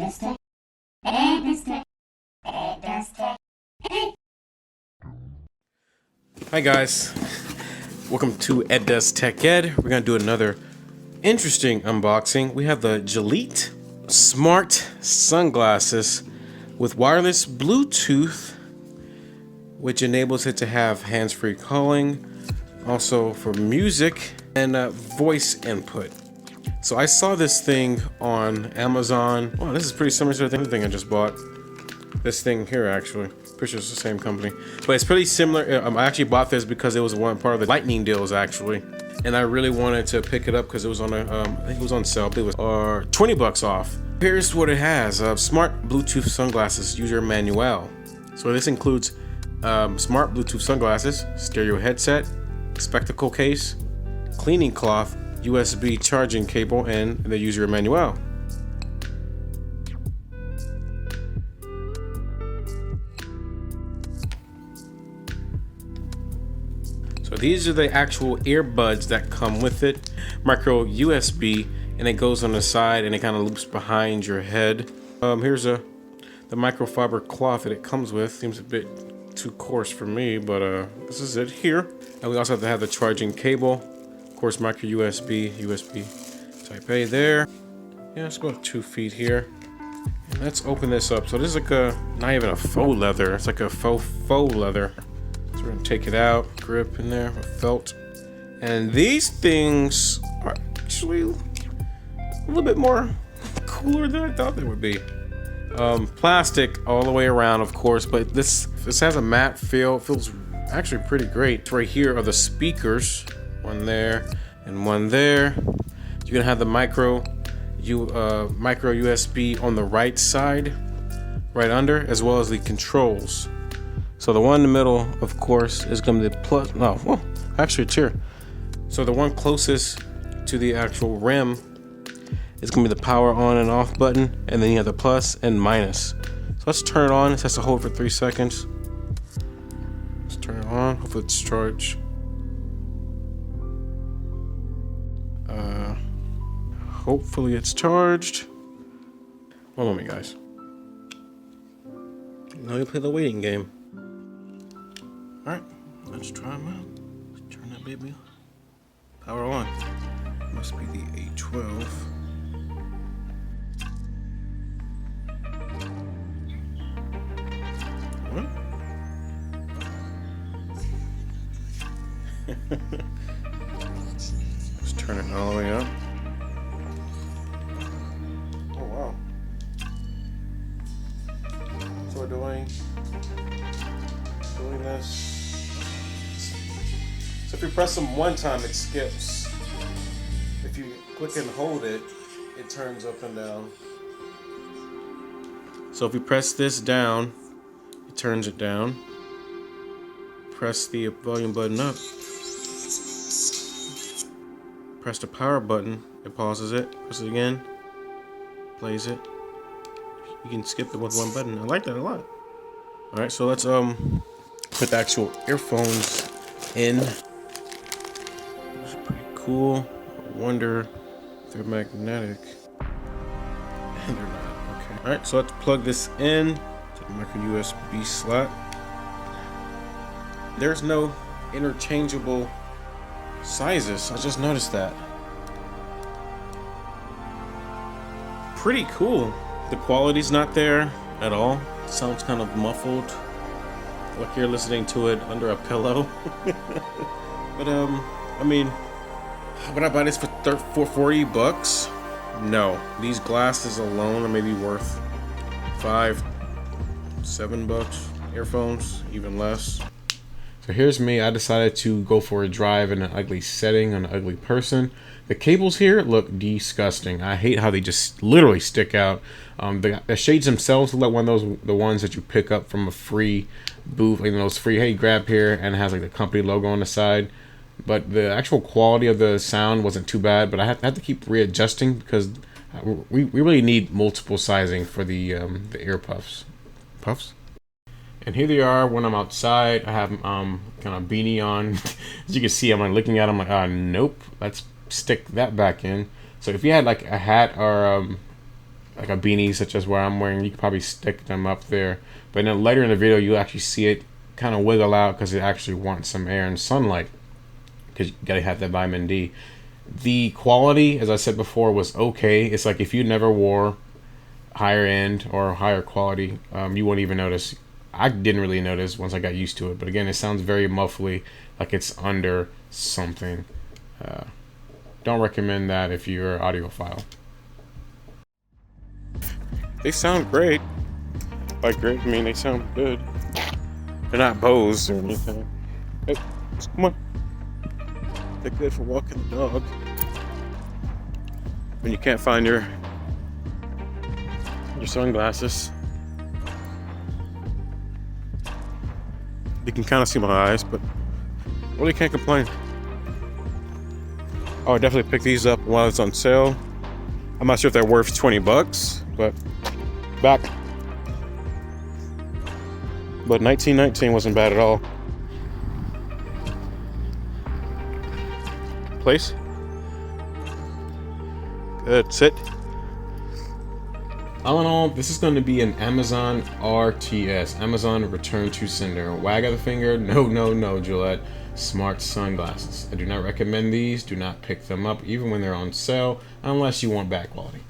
EdDoesTech, EdDoesTech, EdDoesTechEd. Hi guys, welcome to EdDoesTechEd. We're gonna do another interesting unboxing. We have the Gelete smart sunglasses with wireless Bluetooth, which enables it to have hands-free calling, also for music and voice input. So I saw this thing on Amazon. Oh, this is pretty similar to the other thing I just bought. This thing here, actually. Pretty sure it's the same company, but it's pretty similar. I actually bought this because it was one part of the lightning deals, actually, and I really wanted to pick it up because it was on a, I think it was on sale. It was 20 bucks off. Here's what it has: smart Bluetooth sunglasses user manual. So this includes smart Bluetooth sunglasses, stereo headset, spectacle case, cleaning cloth, USB charging cable, and the user manual. So these are the actual earbuds that come with it. Micro USB, and it goes on the side and it kind of loops behind your head. Here's the microfiber cloth that it comes with. Seems a bit too coarse for me, but this is it here. And we also have to have the charging cable. Of course, micro USB type A there. Yeah, it's about 2 feet here. And let's open this up. So this is like not even a faux leather. It's like a faux leather. So we're gonna take it out, grip in there with felt. And these things are actually a little bit more cooler than I thought they would be. Plastic all the way around, of course, but this has a matte feel. It feels actually pretty great. Right here are the speakers. One there and one there. You're gonna have the micro USB on the right side, right under, as well as the controls. So the one in the middle, of course, is gonna be the plus. No, well, actually it's here. So the one closest to the actual rim is gonna be the power on and off button, and then you have the plus and minus. So let's turn it on. It has to hold for 3 seconds. Let's turn it on. Hopefully it's charged. Hopefully it's charged. One moment, guys. Now we play the waiting game. All right, let's try them out. Let's turn that baby power on. Must be the A12. What? Let's turn it all the way up. Oh wow. So we're doing this. So if you press them one time, it skips. If you click and hold it, it turns up and down. So if you press this down, it turns it down. Press the volume button up. Press the power button, it pauses it. Press it again, plays it. You can skip it with one button. I like that a lot. All right, so let's put the actual earphones in. These are pretty cool. I wonder if they're magnetic. And they're not. Okay. All right, so let's plug this in to the micro USB slot. There's no interchangeable sizes. I just noticed that. Pretty cool. The quality's not there at all. It sounds kind of muffled, like you're listening to it under a pillow. But I mean, would I buy this for 40 bucks? No. These glasses alone are maybe worth $5, $7. Earphones, even less. So here's me. I decided to go for a drive in an ugly setting on an ugly person. The cables here look disgusting. I hate how they just literally stick out. The shades themselves look like one of those, the ones that you pick up from a free booth, like those free, hey, grab here, and it has like the company logo on the side. But the actual quality of the sound wasn't too bad, but I had to keep readjusting because we really need multiple sizing for the ear puffs. And here they are when I'm outside. I have kind of beanie on. As you can see, I'm like looking at them like, nope, let's stick that back in. So if you had like a hat or like a beanie such as what I'm wearing, you could probably stick them up there. But then later in the video, you actually see it kind of wiggle out because it actually wants some air and sunlight, because you gotta have that vitamin D. The quality, as I said before, was okay. It's like if you never wore higher end or higher quality, you wouldn't even notice. I didn't really notice once I got used to it. But again, it sounds very muffly, like it's under something. Don't recommend that if you're an audiophile. They sound great. Like great, I mean they sound good. They're not Bose or anything. Hey, come on. They're good for walking the dog. When you can't find your sunglasses. You can kind of see my eyes, but really can't complain. I would definitely pick these up while it's on sale. I'm not sure if they're worth 20 bucks, but back. But 1919 wasn't bad at all. Place. Good. Sit. All in all, this is going to be an Amazon RTS, Amazon Return to Sender. Wag of the finger, no, no, no, Gelete. Smart sunglasses. I do not recommend these. Do not pick them up, even when they're on sale, unless you want bad quality.